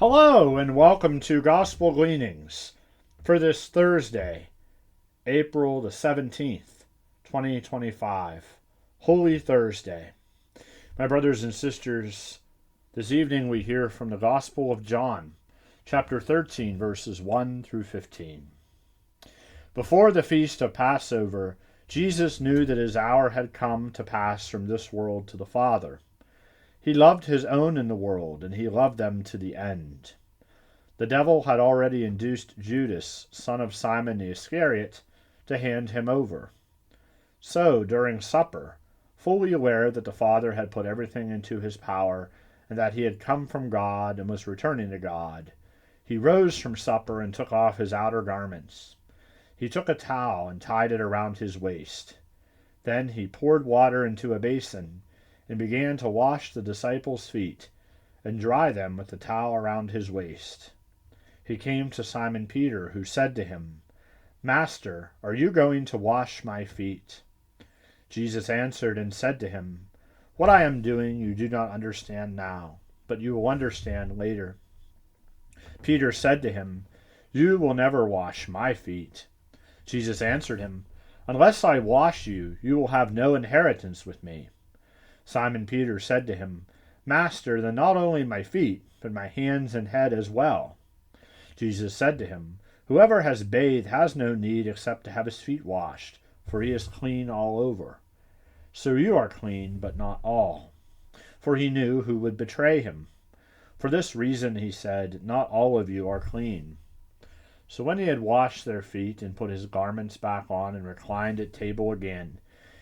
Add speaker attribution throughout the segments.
Speaker 1: Hello and welcome to Gospel Gleanings for this Thursday, April the 17th, 2025, Holy Thursday. My brothers and sisters, this evening we hear from the Gospel of John, chapter 13, verses 1 through 15. Before the feast of Passover, Jesus knew that his hour had come to pass from this world to the Father. He loved his own in the world, and he loved them to the end. The devil had already induced Judas, son of Simon the Iscariot, to hand him over. So, during supper, fully aware that the Father had put everything into his power, and that he had come from God and was returning to God, he rose from supper and took off his outer garments. He took a towel and tied it around his waist. Then he poured water into a basin and began to wash the disciples' feet and dry them with the towel around his waist. He came to Simon Peter, who said to him, "Master, are you going to wash my feet?" Jesus answered and said to him, "What I am doing you do not understand now, but you will understand later." Peter said to him, "You will never wash my feet." Jesus answered him, "Unless I wash you, you will have no inheritance with me." Simon Peter said to him, "Master, then not only my feet, but my hands and head as well." Jesus said to him, "Whoever has bathed has no need except to have his feet washed, for he is clean all over. So you are clean, but not all." For he knew who would betray him. For this reason he said, "Not all of you are clean." So when he had washed their feet and put his garments back on and reclined at table again,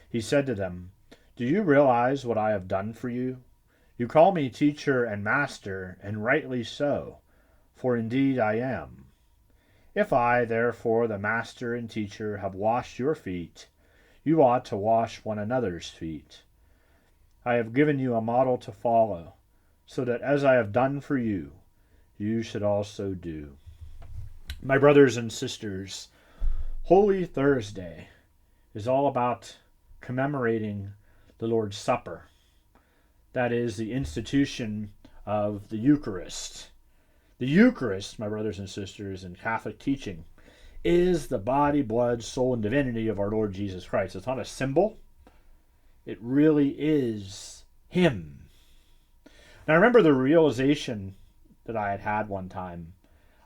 Speaker 1: he said to them, "Do you realize what I have done for you? You call me teacher and master, and rightly so, for indeed I am. If I, therefore, the master and teacher, have washed your feet, you ought to wash one another's feet. I have given you a model to follow, so that as I have done for you, you should also do." My brothers and sisters, Holy Thursday is all about commemorating the Lord's Supper. That is the institution of the Eucharist. The Eucharist, my brothers and sisters, in Catholic teaching, is the body, blood, soul, and divinity of our Lord Jesus Christ. It's not a symbol. It really is Him. Now I remember the realization that I had had one time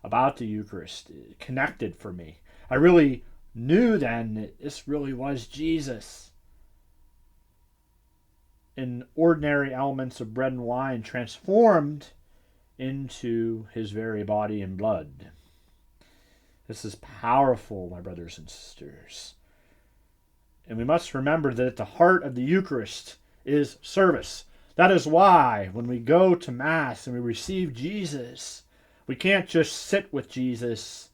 Speaker 1: about the Eucharist. It connected for me. I really knew then that this really was Jesus in ordinary elements of bread and wine transformed into his very body and blood. This is powerful, my brothers and sisters. And we must remember that at the heart of the Eucharist is service. That is why when we go to Mass and we receive Jesus, we can't just sit with Jesus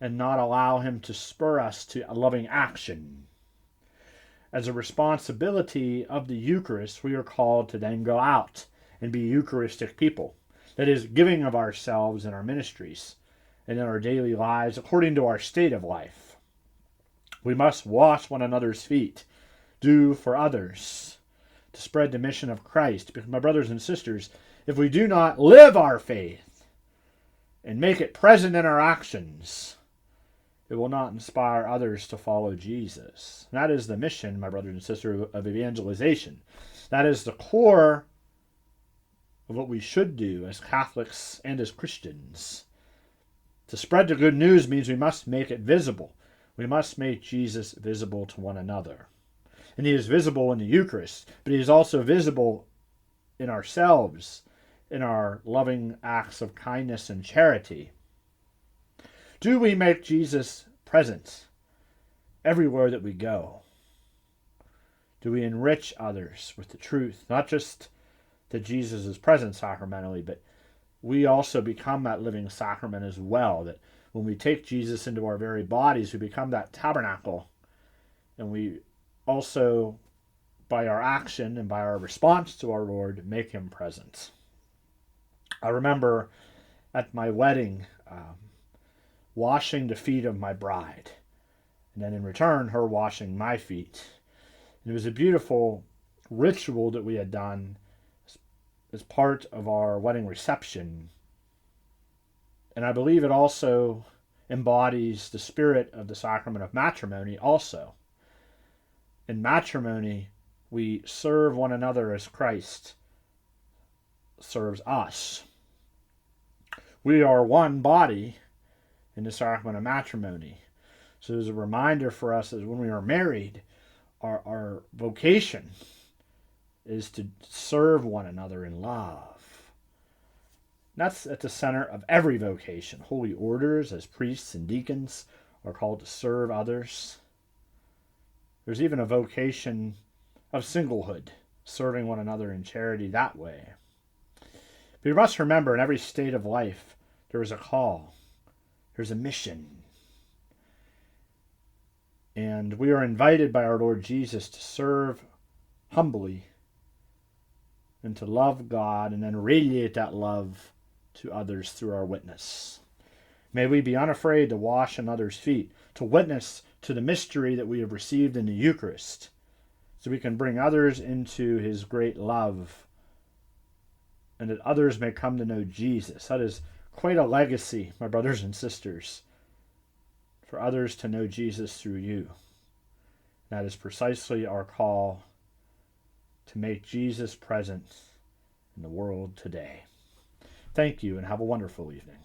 Speaker 1: and not allow him to spur us to a loving action. As a responsibility of the Eucharist, we are called to then go out and be Eucharistic people. That is, giving of ourselves in our ministries and in our daily lives according to our state of life. We must wash one another's feet, do for others, to spread the mission of Christ. Because, my brothers and sisters, if we do not live our faith and make it present in our actions, it will not inspire others to follow Jesus. And that is the mission, my brothers and sisters, of evangelization. That is the core of what we should do as Catholics and as Christians. To spread the good news means we must make it visible. We must make Jesus visible to one another. And he is visible in the Eucharist, but he is also visible in ourselves, in our loving acts of kindness and charity. Do we make Jesus present everywhere that we go? Do we enrich others with the truth? Not just that Jesus is present sacramentally, but we also become that living sacrament as well. That when we take Jesus into our very bodies, we become that tabernacle. And we also, by our action and by our response to our Lord, make him present. I remember at my wedding, washing the feet of my bride, and then in return her washing my feet. And it was a beautiful ritual that we had done as part of our wedding reception. And I believe it also embodies the spirit of the sacrament of matrimony also. In matrimony, we serve one another as Christ serves us. We are one body in the sacrament of matrimony. So there's a reminder for us that when we are married, our vocation is to serve one another in love. That's at the center of every vocation. Holy orders, as priests and deacons, are called to serve others. There's even a vocation of singlehood, serving one another in charity that way. But you must remember, in every state of life, there is a call. There's a mission. And we are invited by our Lord Jesus to serve humbly and to love God and then radiate that love to others through our witness. May we be unafraid to wash another's feet, to witness to the mystery that we have received in the Eucharist, so we can bring others into his great love and that others may come to know Jesus. That is quite a legacy, my brothers and sisters, for others to know Jesus through you. That is precisely our call to make Jesus present in the world today. Thank you and have a wonderful evening.